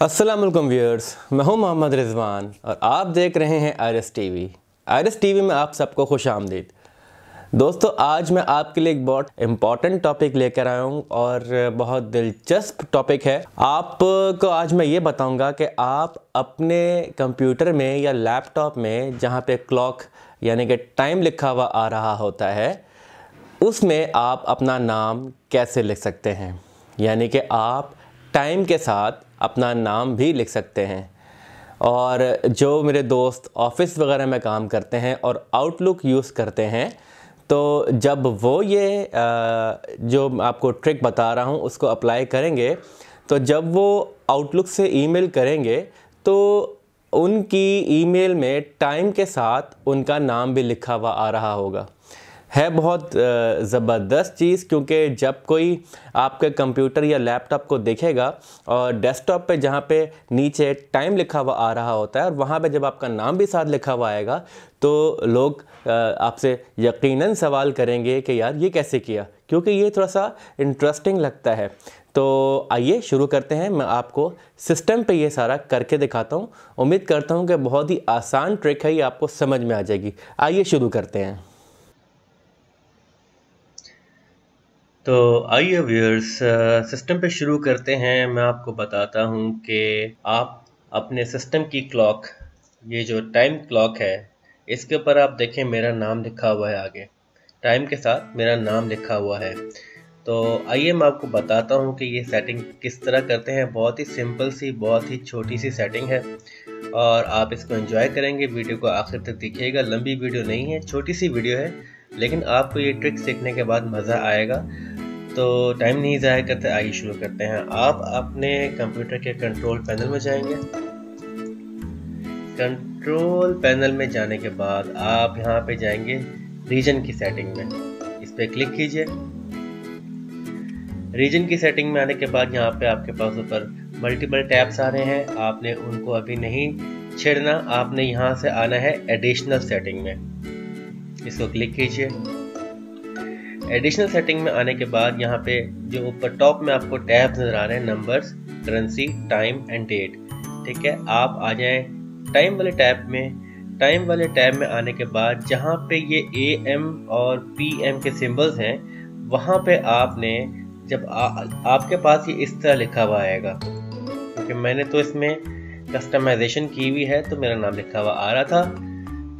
अस्सलाम वालेकुम व्यूअर्स, मैं हूं मोहम्मद रिजवान और आप देख रहे हैं आरएस टीवी। आरएस टीवी में आप सबको खुश आमदीद। दोस्तों, आज मैं आपके लिए एक बहुत इम्पॉर्टेंट टॉपिक लेकर आया हूं और बहुत दिलचस्प टॉपिक है। आपको आज मैं ये बताऊंगा कि आप अपने कंप्यूटर में या लैपटॉप में जहां पे क्लॉक यानी कि टाइम लिखा हुआ आ रहा होता है, उसमें आप अपना नाम कैसे लिख सकते हैं। यानी कि आप टाइम के साथ अपना नाम भी लिख सकते हैं। और जो मेरे दोस्त ऑफिस वगैरह में काम करते हैं और आउटलुक यूज़ करते हैं, तो जब वो ये जो आपको ट्रिक बता रहा हूँ उसको अप्लाई करेंगे, तो जब वो आउटलुक से ईमेल करेंगे तो उनकी ईमेल में टाइम के साथ उनका नाम भी लिखा हुआ आ रहा होगा। है बहुत ज़बरदस्त चीज़, क्योंकि जब कोई आपके कंप्यूटर या लैपटॉप को देखेगा और डेस्कटॉप पे जहाँ पे नीचे टाइम लिखा हुआ आ रहा होता है और वहाँ पे जब आपका नाम भी साथ लिखा हुआ आएगा, तो लोग आपसे यकीनन सवाल करेंगे कि यार ये कैसे किया, क्योंकि ये थोड़ा सा इंटरेस्टिंग लगता है। तो आइए शुरू करते हैं। मैं आपको सिस्टम पे ये सारा करके दिखाता हूँ। उम्मीद करता हूँ कि बहुत ही आसान ट्रिक है, ये आपको समझ में आ जाएगी। आइए शुरू करते हैं। तो आइए व्यूअर्स, सिस्टम पे शुरू करते हैं। मैं आपको बताता हूँ कि आप अपने सिस्टम की क्लॉक, ये जो टाइम क्लॉक है, इसके ऊपर आप देखें मेरा नाम लिखा हुआ है। आगे टाइम के साथ मेरा नाम लिखा हुआ है। तो आइए मैं आपको बताता हूँ कि ये सेटिंग किस तरह करते हैं। बहुत ही सिंपल सी, बहुत ही छोटी सी सेटिंग है और आप इसको एंजॉय करेंगे। वीडियो को आखिर तक देखिएगा। लंबी वीडियो नहीं है, छोटी सी वीडियो है, लेकिन आपको ये ट्रिक सीखने के बाद मज़ा आएगा। तो टाइम नहीं ज़ाया करते, आइए शुरू करते हैं। आप अपने कंप्यूटर के कंट्रोल पैनल में जाएंगे। कंट्रोल पैनल में जाने के बाद आप यहाँ पे जाएंगे रीजन की सेटिंग में। इस पर क्लिक कीजिए। रीजन की सेटिंग में आने के बाद यहाँ पे आपके पास ऊपर मल्टीपल टैब्स आ रहे हैं। आपने उनको अभी नहीं छेड़ना, आपने यहाँ से आना है एडिशनल सेटिंग में। इसको क्लिक कीजिए। एडिशनल सेटिंग में आने के बाद यहाँ पे जो ऊपर टॉप में आपको टैब्स नजर आ रहे हैं, numbers, currency, time and date, ठीक है। आप आ जाएं टाइम वाले टैब में। टाइम वाले टैब में आने के बाद जहाँ पे ये AM और PM के सिंबल्स हैं, वहाँ पे आपने जब आपके पास ये इस तरह लिखा हुआ आएगा, क्योंकि मैंने तो इसमें कस्टमाइजेशन की हुई है तो मेरा नाम लिखा हुआ आ रहा था,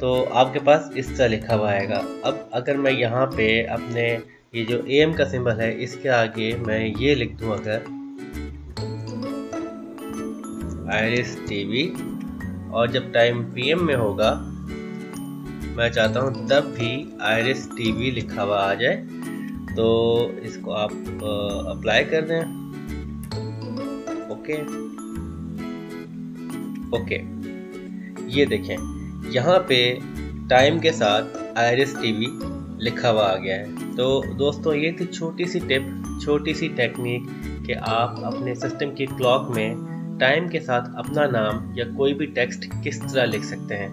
तो आपके पास इस तरह लिखा हुआ आएगा। अब अगर मैं यहाँ पे अपने ये जो AM का सिंबल है, इसके आगे मैं ये लिख दूँ अगर आरएस टीवी, और जब टाइम PM में होगा, मैं चाहता हूँ तब भी आरएस टीवी लिखा हुआ आ जाए, तो इसको आप अप्लाई कर दें। ओके, ये देखें यहाँ पे टाइम के साथ आरएस टीवी लिखा हुआ आ गया है। तो दोस्तों, ये थी छोटी सी टिप, छोटी सी टेक्निक कि आप अपने सिस्टम की क्लॉक में टाइम के साथ अपना नाम या कोई भी टेक्स्ट किस तरह लिख सकते हैं।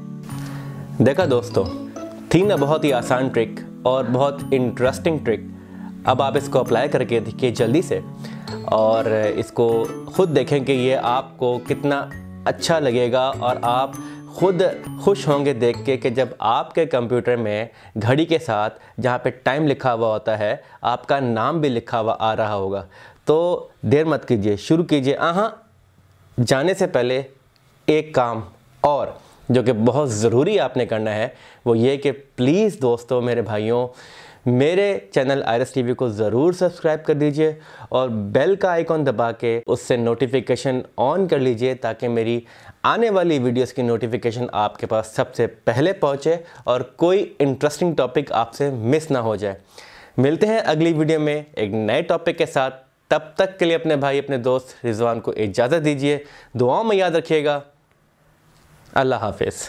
देखा दोस्तों, थी ना बहुत ही आसान ट्रिक और बहुत इंटरेस्टिंग ट्रिक। अब आप इसको अप्लाई करके देखिए जल्दी से और इसको खुद देखें कि ये आपको कितना अच्छा लगेगा, और आप खुद खुश होंगे देख के कि जब आपके कंप्यूटर में घड़ी के साथ जहाँ पे टाइम लिखा हुआ होता है, आपका नाम भी लिखा हुआ आ रहा होगा। तो देर मत कीजिए, शुरू कीजिए। जाने से पहले एक काम और जो कि बहुत ज़रूरी आपने करना है, वो ये कि प्लीज़ दोस्तों, मेरे भाइयों, मेरे चैनल आरएस टीवी को ज़रूर सब्सक्राइब कर दीजिए और बेल का आइकॉन दबा के उससे नोटिफिकेशन ऑन कर लीजिए, ताकि मेरी आने वाली वीडियोस की नोटिफिकेशन आपके पास सबसे पहले पहुंचे और कोई इंटरेस्टिंग टॉपिक आपसे मिस ना हो जाए। मिलते हैं अगली वीडियो में एक नए टॉपिक के साथ। तब तक के लिए अपने भाई, अपने दोस्त रिजवान को इजाज़त दीजिए। दुआओं में याद रखिएगा। अल्लाह हाफिज़।